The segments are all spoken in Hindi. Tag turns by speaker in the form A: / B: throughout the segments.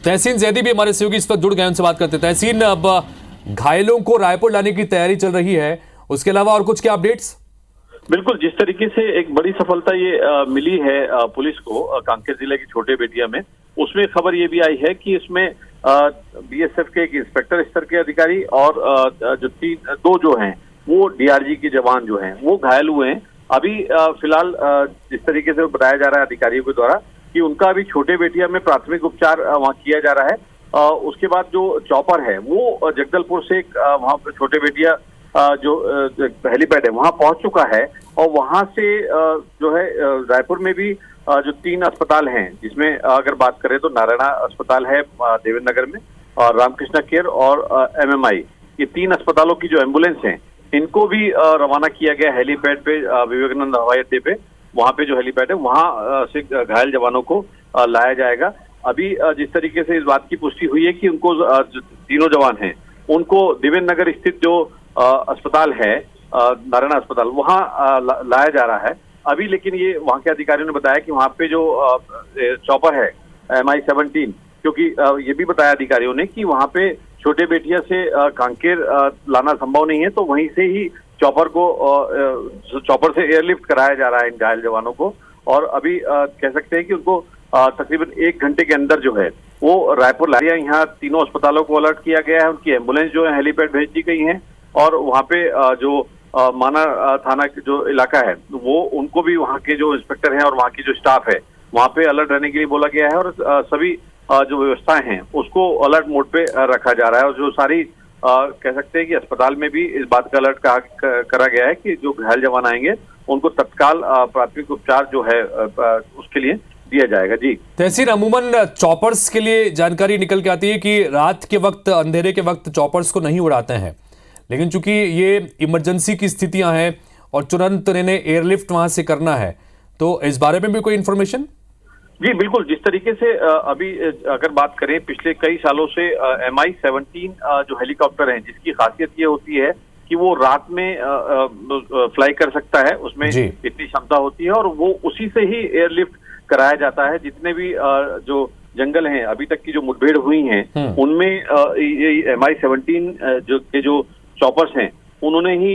A: तहसीन जैदी भी हमारे सहयोगी इस वक्त जुड़ गए, उनसे बात करते हैं। तहसीन, अब घायलों को रायपुर लाने की तैयारी चल रही है, उसके अलावा और कुछ क्या अपडेट्स?
B: बिल्कुल, जिस तरीके से एक बड़ी सफलता ये मिली है पुलिस को कांकेर जिले की छोटे बेटिया में, उसमें खबर ये भी आई है कि इसमें बीएसएफ के एक इंस्पेक्टर स्तर के अधिकारी और जो दो जो हैं वो डीआरजी के जवान जो हैं वो घायल हुए हैं। अभी फिलहाल जिस तरीके से बताया जा रहा है अधिकारियों के द्वारा कि उनका अभी छोटे बेटिया में प्राथमिक उपचार वहाँ किया जा रहा है। उसके बाद जो चॉपर है वो जगदलपुर से वहाँ पे छोटे बेटिया जो हेलीपैड है वहां पहुंच चुका है और वहां से जो है रायपुर में भी जो 3 अस्पताल हैं, जिसमें अगर बात करें तो नारायणा अस्पताल है देवेंद्र नगर में और रामकृष्णा केयर और एमएमआई, ये 3 अस्पतालों की जो एम्बुलेंस हैं इनको भी रवाना किया गया हेलीपैड पे विवेकानंद हवाई अड्डे पे। वहां पे जो हेलीपैड है वहां से घायल जवानों को लाया जाएगा। अभी जिस तरीके से इस बात की पुष्टि हुई है कि उनको जो तीनों जवान हैं उनको देवेंद्र नगर स्थित जो अस्पताल है नारायण अस्पताल वहां लाया जा रहा है अभी। लेकिन ये वहां के अधिकारियों ने बताया कि वहां पे जो चॉपर है MI-17, क्योंकि ये भी बताया अधिकारियों ने कि वहां पे छोटे बेटिया से कांकेर लाना संभव नहीं है, तो वहीं से ही चॉपर से एयरलिफ्ट कराया जा रहा है इन घायल जवानों को। और अभी कह सकते हैं कि उनको तकरीबन 1 घंटे के अंदर जो है वो रायपुर लाया। यहाँ तीनों अस्पतालों को अलर्ट किया गया है, उनकी एम्बुलेंस जो है हेलीपैड भेज दी गई है और वहाँ पे जो माना थाना जो इलाका है वो उनको भी वहाँ के जो इंस्पेक्टर हैं और वहाँ की जो स्टाफ है वहाँ पे अलर्ट रहने के लिए बोला गया है और सभी जो व्यवस्थाएं हैं उसको अलर्ट मोड पे रखा जा रहा है। और जो सारी कह सकते हैं कि अस्पताल में भी इस बात का अलर्ट करा गया है कि जो घायल जवान आएंगे उनको तत्काल प्राथमिक उपचार जो है उसके लिए दिया जाएगा। जी
A: तहसीन, अमूमन चॉपर्स के लिए जानकारी निकल के आती है कि रात के वक्त, अंधेरे के वक्त चॉपर्स को नहीं उड़ाते हैं, लेकिन चूंकि ये इमरजेंसी की स्थितियां हैं और तुरंत इन्हें एयरलिफ्ट वहां से करना है, तो इस बारे में भी कोई इन्फॉर्मेशन?
B: जी बिल्कुल, जिस तरीके से अभी अगर बात करें पिछले कई सालों से MI-17 जो हेलीकॉप्टर है जिसकी खासियत ये होती है कि वो रात में फ्लाई कर सकता है, उसमें इतनी क्षमता होती है और वो उसी से ही एयरलिफ्ट कराया जाता है। जितने भी जो जंगल हैं अभी तक की जो मुठभेड़ हुई हैं उनमें ये MI-17 जो चॉपर्स हैं उन्होंने ही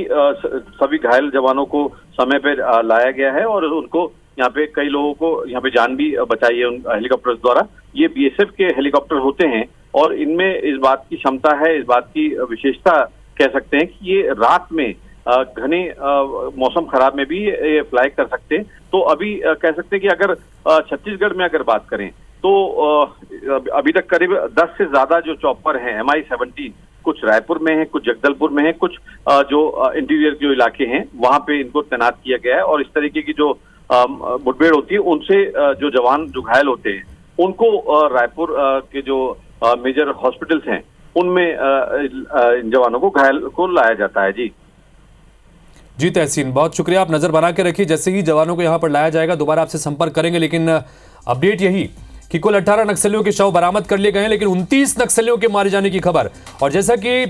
B: सभी घायल जवानों को समय पे लाया गया है और उनको यहाँ पे कई लोगों को यहाँ पे जान भी बचाई है उन हेलीकॉप्टर्स द्वारा। ये बीएसएफ के हेलीकॉप्टर होते हैं और इनमें इस बात की क्षमता है, इस बात की विशेषता कह सकते हैं कि ये रात में घने मौसम खराब में भी ये फ्लाई कर सकते हैं। तो अभी कह सकते हैं कि अगर छत्तीसगढ़ में अगर बात करें तो अभी तक करीब 10 से ज्यादा जो चॉपर हैं MI-17 कुछ रायपुर में है, कुछ जगदलपुर में है, कुछ जो इंटीरियर जो इलाके हैं वहां पे इनको तैनात किया गया है। और इस तरीके की जो मुठभेड़ होती है उनसे जो जवान जो घायल होते हैं उनको रायपुर के जो मेजर हॉस्पिटल्स हैं उनमें इन जवानों को घायल को लाया जाता है। जी
A: तहसीन, बहुत शुक्रिया, आप नजर बना के रखिए। जैसे ही जवानों को यहाँ पर लाया जाएगा दोबारा आपसे संपर्क करेंगे। लेकिन अपडेट यही कि कुल 18 नक्सलियों के शव बरामद कर लिए गए हैं, लेकिन 29 नक्सलियों के मारे जाने की खबर। और जैसा कि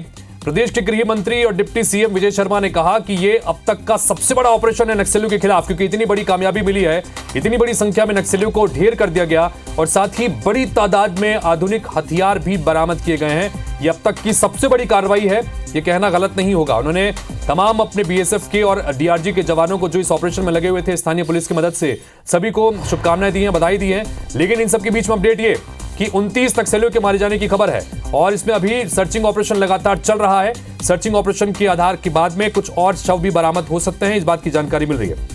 A: प्रदेश के गृह मंत्री और डिप्टी सीएम विजय शर्मा ने कहा कि ये अब तक का सबसे बड़ा ऑपरेशन है नक्सलियों के खिलाफ, क्योंकि इतनी बड़ी कामयाबी मिली है, इतनी बड़ी संख्या में नक्सलियों को ढेर कर दिया गया और साथ ही बड़ी तादाद में आधुनिक हथियार भी बरामद किए गए हैं। ये अब तक की सबसे बड़ी कार्रवाई है, ये कहना गलत नहीं होगा। उन्होंने तमाम अपने बीएसएफ के और डीआरजी के जवानों को जो इस ऑपरेशन में लगे हुए थे स्थानीय पुलिस की मदद से, सभी को शुभकामनाएं दी हैं, बधाई दी है। लेकिन इन सबके बीच में अपडेट ये कि 29 नक्सलियों के मारे जाने की खबर है और इसमें अभी सर्चिंग ऑपरेशन लगातार चल रहा है। सर्चिंग ऑपरेशन के आधार के बाद में कुछ और शव भी बरामद हो सकते हैं, इस बात की जानकारी मिल रही है।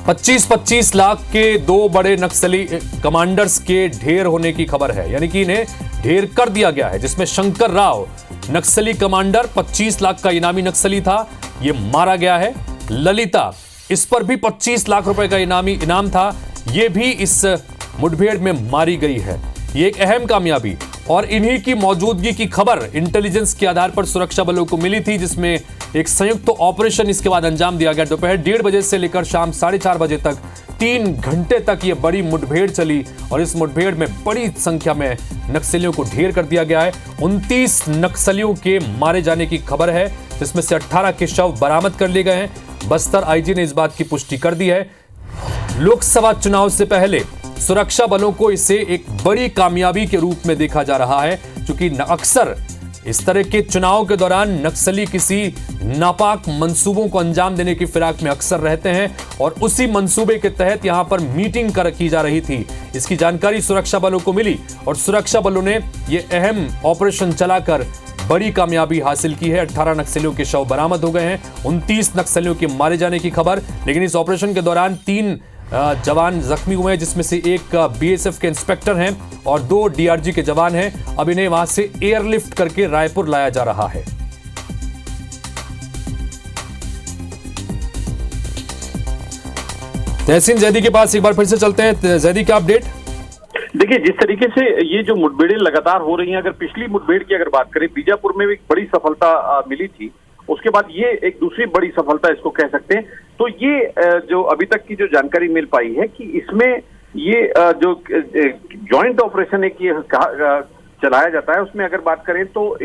A: 25-25 लाख के 2 बड़े नक्सली कमांडर्स के ढेर होने की खबर है, यानी कि इन्हें ढेर कर दिया गया है, जिसमें शंकर राव नक्सली कमांडर 25 लाख का इनामी नक्सली था, ये मारा गया है। ललिता, इस पर भी 25 लाख रुपए का इनाम था, ये भी इस मुठभेड़ में मारी गई है। ये एक अहम कामयाबी और इन्हीं की मौजूदगी की खबर इंटेलिजेंस के आधार पर सुरक्षा बलों को मिली थी, जिसमें एक संयुक्त ऑपरेशन इसके बाद अंजाम दिया गया। दोपहर 1:30 बजे से लेकर शाम 4:30 बजे तक 3 घंटे तक ये बड़ी मुठभेड़ चली और इस मुठभेड़ में बड़ी संख्या में नक्सलियों को ढेर कर दिया गया है। 29 नक्सलियों के मारे जाने की खबर है, जिसमें से 18 के शव बरामद कर लिए गए हैं। बस्तर आईजी ने इस बात की पुष्टि कर दी है। लोकसभा चुनाव से पहले सुरक्षा बलों को इसे एक बड़ी कामयाबी के रूप में देखा जा रहा है, क्योंकि अक्सर इस तरह के चुनाव के दौरान नक्सली किसी नापाक मंसूबों को अंजाम देने की फिराक में अक्सर रहते हैं और उसी मंसूबे के तहत यहां पर मीटिंग की जा रही थी। इसकी जानकारी सुरक्षा बलों को मिली और सुरक्षा बलों ने यह अहम ऑपरेशन चलाकर बड़ी कामयाबी हासिल की है। 18 नक्सलियों के शव बरामद हो गए हैं, 29 नक्सलियों के मारे जाने की खबर। लेकिन इस ऑपरेशन के दौरान 3 जवान जख्मी हुए हैं, जिसमें से एक बीएसएफ के इंस्पेक्टर हैं और 2 डीआरजी के जवान हैं। अब इन्हें वहां से एयरलिफ्ट करके रायपुर लाया जा रहा है। तहसीन जैदी के पास एक बार फिर से चलते हैं। जैदी, क्या अपडेट?
B: देखिए, जिस तरीके से ये जो मुठभेड़ें लगातार हो रही हैं, अगर पिछली मुठभेड़ की अगर बात करें, बीजापुर में भी एक बड़ी सफलता मिली थी, उसके बाद ये एक दूसरी बड़ी सफलता इसको कह सकते हैं। तो ये जो अभी तक की जो जानकारी मिल पाई है कि इसमें ये जो जॉइंट ऑपरेशन एक ये चलाया जाता है, उसमें अगर बात करें तो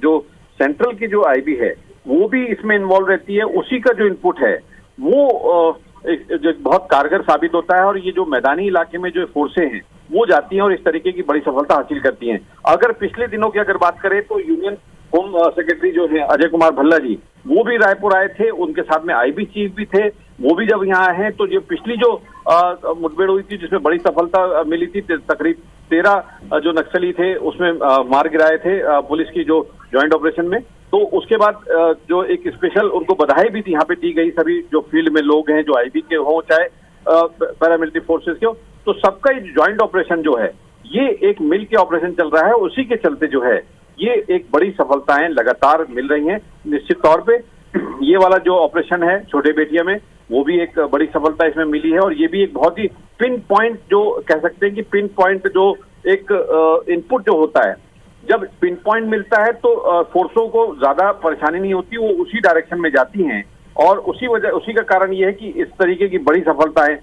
B: जो सेंट्रल की जो आईबी है वो भी इसमें इन्वॉल्व रहती है। उसी का जो इनपुट है वो जो बहुत कारगर साबित होता है और ये जो मैदानी इलाके में जो फोर्सें हैं वो जाती हैं और इस तरीके की बड़ी सफलता हासिल करती हैं। अगर पिछले दिनों की अगर बात करें तो यूनियन होम सेक्रेटरी जो है अजय कुमार भल्ला जी, वो भी रायपुर आए थे, उनके साथ में आईबी चीफ भी थे, वो भी जब यहाँ आए हैं तो जो पिछली जो मुठभेड़ हुई थी जिसमें बड़ी सफलता मिली थी, तकरीब 13 जो नक्सली थे उसमें मार गिराए थे पुलिस की जो ज्वाइंट ऑपरेशन में। तो उसके बाद जो एक स्पेशल उनको बधाई भी यहाँ पे दी गई, सभी जो फील्ड में लोग हैं, जो आईबी के हों चाहे पैरामिलिट्री फोर्सेस के हो, तो सबका ज्वाइंट ऑपरेशन जो है ये एक मिल के ऑपरेशन चल रहा है। उसी के चलते जो है ये एक बड़ी सफलताएं लगातार मिल रही हैं। निश्चित तौर पे ये वाला जो ऑपरेशन है छोटे बेटिया में, वो भी एक बड़ी सफलता इसमें मिली है और ये भी एक बहुत ही पिन पॉइंट जो कह सकते हैं कि पिन पॉइंट जो एक इनपुट जो होता है, जब पिन पॉइंट मिलता है तो फोर्सों को ज्यादा परेशानी नहीं होती, वो उसी डायरेक्शन में जाती हैं और उसी का कारण ये है कि इस तरीके की बड़ी सफलताएं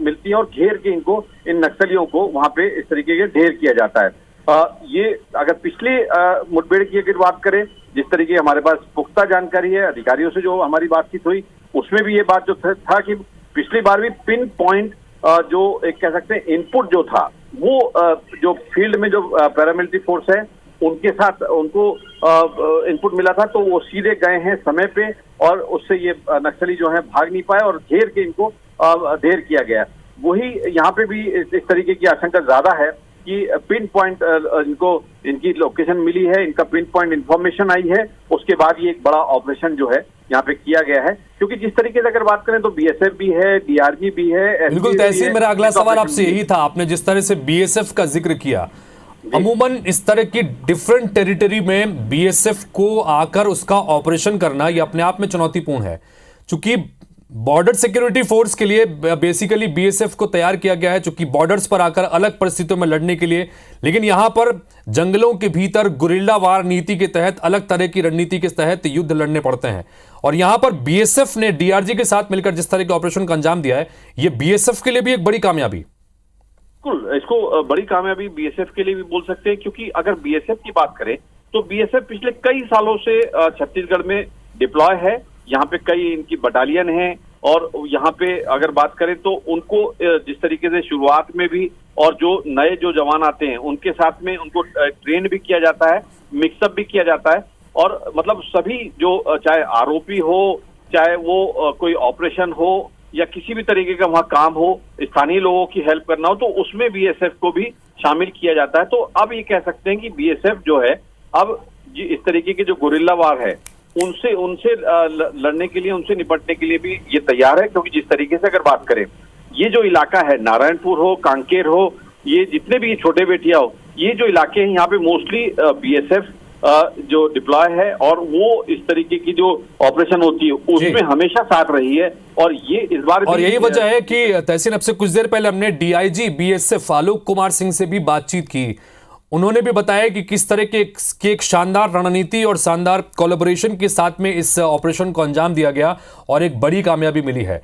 B: मिलती हैं और घेर के इनको, इन नक्सलियों को वहां पे इस तरीके के ढेर किया जाता है। ये अगर पिछले मुठभेड़ की अगर बात करें, जिस तरीके हमारे पास पुख्ता जानकारी है, अधिकारियों से जो हमारी बातचीत हुई उसमें भी ये बात जो था कि पिछली बार भी पिन पॉइंट जो एक कह सकते हैं इनपुट जो था वो जो फील्ड में जो पैरामिलिट्री फोर्स है उनके साथ उनको इनपुट मिला था, तो वो सीधे गए हैं समय पे और उससे ये नक्सली जो है भाग नहीं पाए और घेर के इनको ढेर किया गया। वही यहाँ पे भी इस तरीके की आशंका ज्यादा है कि पिन पॉइंट इनको इनकी लोकेशन मिली है, इनका पिन पॉइंट इंफॉर्मेशन आई है, उसके बाद ये एक बड़ा ऑपरेशन जो है यहाँ पे किया गया है। क्योंकि जिस तरीके से अगर बात करें तो बीएसएफ भी है, डीआरजी भी है।
A: बिल्कुल तहसीन, मेरा अगला सवाल आपसे यही था। आपने जिस तरह से बीएसएफ का जिक्र किया, अमूमन इस तरह की डिफरेंट टेरिटरी में बीएसएफ को आकर उसका ऑपरेशन करना ये अपने आप में चुनौतीपूर्ण है, क्योंकि बॉर्डर सिक्योरिटी फोर्स के लिए बेसिकली बीएसएफ को तैयार किया गया है, चूंकि बॉर्डर्स पर आकर अलग परिस्थितियों में लड़ने के लिए। लेकिन यहां पर जंगलों के भीतर गुरिल्ला वार नीति के तहत, अलग तरह की रणनीति के तहत युद्ध लड़ने पड़ते हैं और यहां पर बीएसएफ ने डीआरजी के साथ मिलकर जिस तरह के ऑपरेशन का अंजाम दिया है, यह बीएसएफ के लिए भी एक बड़ी कामयाबी।
B: बिल्कुल, इसको बड़ी कामयाबी बीएसएफ के लिए भी बोल सकते हैं, क्योंकि अगर बीएसएफ की बात करें तो बीएसएफ पिछले कई सालों से छत्तीसगढ़ में डिप्लॉय है। यहाँ पे कई इनकी बटालियन है और यहाँ पे अगर बात करें तो उनको जिस तरीके से शुरुआत में भी और जो नए जो जवान आते हैं उनके साथ में उनको ट्रेन भी किया जाता है, मिक्सअप भी किया जाता है और मतलब सभी जो चाहे आरोपी हो, चाहे वो कोई ऑपरेशन हो या किसी भी तरीके का वहाँ काम हो, स्थानीय लोगों की हेल्प करना हो, तो उसमें बीएसएफ को भी शामिल किया जाता है। तो अब ये कह सकते हैं कि बीएसएफ जो है अब इस तरीके के जो गुरिल्ला वार है उनसे लड़ने के लिए, उनसे निपटने के लिए भी ये तैयार है। क्योंकि जिस तरीके से अगर बात करें, ये जो इलाका है, नारायणपुर हो, कांकेर हो, ये जितने भी छोटे बेटिया हो, ये जो इलाके हैं यहाँ पे मोस्टली बीएसएफ जो डिप्लॉय है और वो इस तरीके की जो ऑपरेशन होती है उसमें हमेशा साथ रही है और ये इस बार
A: और यही वजह है कि तहसीन, अब से कुछ देर पहले हमने डीआईजी बीएसएफ आलोक कुमार सिंह से भी बातचीत की। उन्होंने भी बताया कि किस तरह के एक शानदार रणनीति और शानदार कोलैबोरेशन के साथ में इस ऑपरेशन को अंजाम दिया गया और एक बड़ी कामयाबी मिली है।